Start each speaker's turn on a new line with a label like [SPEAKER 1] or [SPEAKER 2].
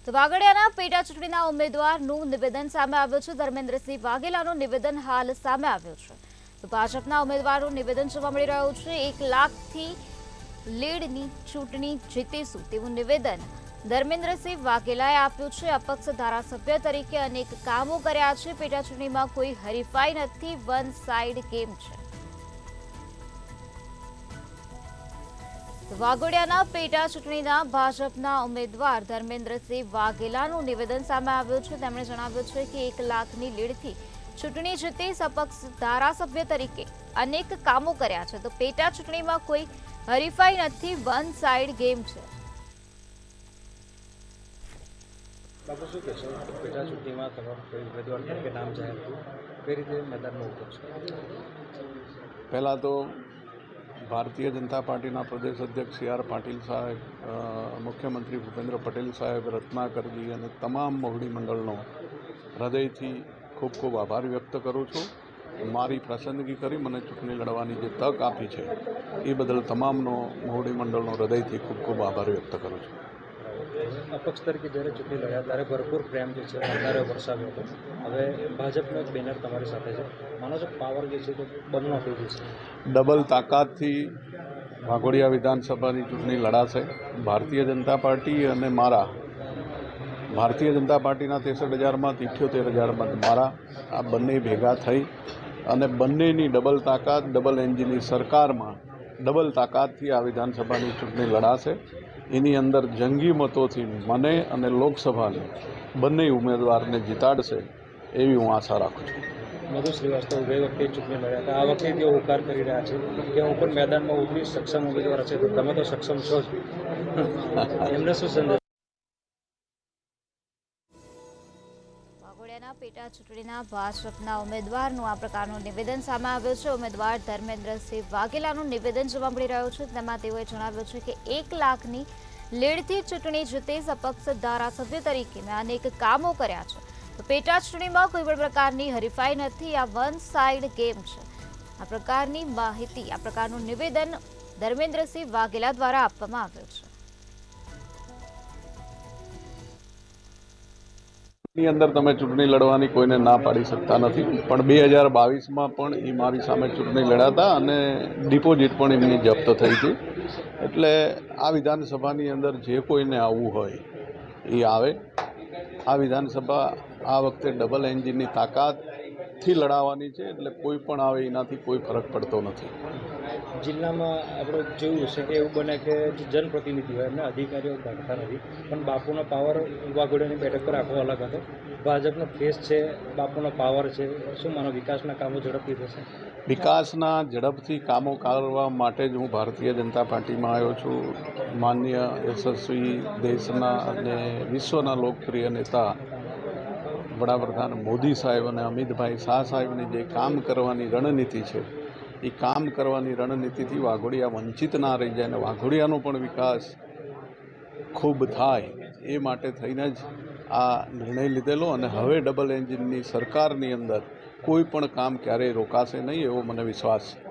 [SPEAKER 1] તો વાગડિયાના પેટા ચૂંટણીના ઉમેદવારનું નિવેદન સામે આવ્યું છે। ધર્મેન્દ્રસિંહ વાઘેલાનું નિવેદન હાલ સામે આવ્યું છે। તો ભાજપના ઉમેદવારનું નિવેદન જોવા મળી રહ્યું છે। 1 લાખથી લીડની ચૂંટણી જીતીશું તેવું નિવેદન ધર્મેન્દ્રસિંહ વાઘેલાએ આપ્યું છે। અપક્ષ ધારાસભ્ય તરીકે અનેક કામો કર્યા છે। પેટા ચૂંટણીમાં કોઈ હરીફાઈ નથી, વન સાઇડ ગેમ છે। વાઘોડિયાના પેટા ચૂંટણીના ભાજપના ઉમેદવાર ધર્મેન્દ્રસિંહ વાઘેલાનું નિવેદન સામે આવ્યું છે। તેમણે જણાવ્યું છે કે 1 લાખની લીડથી ચૂંટણી જીતી અપક્ષ ધારાસભ્ય તરીકે અનેક કામો કર્યા છે। તો પેટા ચૂંટણીમાં કોઈ હરીફાઈ નથી, વન સાઇડ ગેમ છે।
[SPEAKER 2] બાપુ શું કહેશો? પેટા ચૂંટણીમાં તમારું કોઈ ઉમેદવાર તરીકે નામ જાહેર થયું, કઈ રીતે મેદાનમાં ઉતરશો?
[SPEAKER 3] પહેલાં તો ભારતીય જનતા પાર્ટીના પ્રદેશ અધ્યક્ષ સી આર પાટીલ સાહેબ, મુખ્યમંત્રી ભૂપેન્દ્ર પટેલ સાહેબ, રત્નાકરજી અને તમામ મોવડી મંડળનો હૃદયથી ખૂબ ખૂબ આભાર વ્યક્ત કરું છું। મારી પસંદગી કરી મને ચૂંટણી લડવાની જે તક આપી છે એ બદલ તમામનો મોવડી મંડળનો હૃદયથી ખૂબ ખૂબ આભાર વ્યક્ત કરું છું।
[SPEAKER 2] અપક્ષ તરીકે જ્યારે ચૂંટણી લડ્યા ત્યારે ભરપૂર પ્રેમ જે છે વધારે વરસાવ્યો હતો। હવે ભાજપનો એક બેનર તમારી સાથે છે, માનો છો પાવર જે છે તે બમણો થઈ જશે?
[SPEAKER 3] ડબલ તાકાતથી વાઘોડિયા વિધાનસભાની ચૂંટણી લડાશે। ભારતીય જનતા પાર્ટી અને મારા ભારતીય જનતા પાર્ટીના 63,000માંથી 78,000 મારા આ બંને ભેગા થઈ અને બંનેની ડબલ તાકાત, ડબલ એન્જિનની સરકારમાં ડબલ તાકાતથી આ વિધાનસભાની ચૂંટણી લડાશે। એની અંદર જંગી મતોથી મને અને લોકસભાને બંને ઉમેદવારને જીતાડશે એવી હું આશા રાખું છું।
[SPEAKER 2] મધુ શ્રીવાસ્તવ ગઈ વખતે ચૂંટણી લડ્યા હતા, આ વખતે તેઓ હોકાર કરી રહ્યા છે કે હું પણ મેદાનમાં ઉતરીશ, સક્ષમ ઉમેદવાર હશે તો તમે તો સક્ષમ છો જ, એમને શું સંદેશ?
[SPEAKER 1] વાઘોડિયાના પેટા ચૂંટણીના ભાજપના ઉમેદવારનું આ પ્રકારનું નિવેદન સામે આવ્યું છે। ઉમેદવાર ધર્મેન્દ્રસિંહ વાઘેલાનું નિવેદન જોવા મળી રહ્યું છે। તેમાં તેઓએ જણાવ્યું છે કે 1 લાખની લીડથી ચૂંટણી જીતી અપક્ષ ધારાસભ્ય તરીકે મેં અનેક કામો કર્યા છે। તો પેટા ચૂંટણીમાં કોઈ પણ પ્રકારની હરીફાઈ નથી, આ વન સાઇડ ગેમ છે। આ પ્રકારની માહિતી, આ પ્રકારનું નિવેદન ધર્મેન્દ્રસિંહ વાઘેલા દ્વારા આપવામાં આવ્યું છે।
[SPEAKER 3] ની અંદર તમે ચૂંટણી લડવાની કોઈને ના પાડી શકતા નથી, પણ 2022માં પણ એ મારી સામે ચૂંટણી લડ્યા હતા અને ડિપોઝિટ પણ એમની જપ્ત થઈ હતી। એટલે આ વિધાનસભાની અંદર જે કોઈને આવવું હોય એ આવે। આ વિધાનસભા આ વખતે ડબલ એન્જિનની તાકાતથી લડાવવાની છે, એટલે કોઈ પણ આવે એનાથી કોઈ ફરક પડતો નથી।
[SPEAKER 2] જિલ્લામાં આપણે જોયું છે કે એવું બને કે જનપ્રતિનિધિ હોય એમને અધિકારીઓ ગણતા નથી, પણ બાપુનો પાવર વાઘોડિયાની બેઠક પર આખો અલગ હતો। ભાજપનો ફેસ છે, બાપુનો પાવર છે, શું માનો વિકાસના કામો ઝડપથી થશે?
[SPEAKER 3] વિકાસના ઝડપથી કામો કરવા માટે જ હું ભારતીય જનતા પાર્ટીમાં આવ્યો છું। માનનીય યશસ્વી દેશના અને વિશ્વના લોકપ્રિય નેતા વડાપ્રધાન મોદી સાહેબ અને અમિતભાઈ શાહ સાહેબની જે કામ કરવાની રણનીતિ છે એ કામ કરવાની રણનીતિથી વાઘોડિયા વંચિત ના રહી જાય અને વાઘોડિયાનો પણ વિકાસ ખૂબ થાય એ માટે થઈને જ આ નિર્ણય લીધેલો અને હવે ડબલ એન્જિનની સરકારની અંદર કોઈ પણ કામ ક્યારેય રોકાશે નહીં એવો મને વિશ્વાસ છે।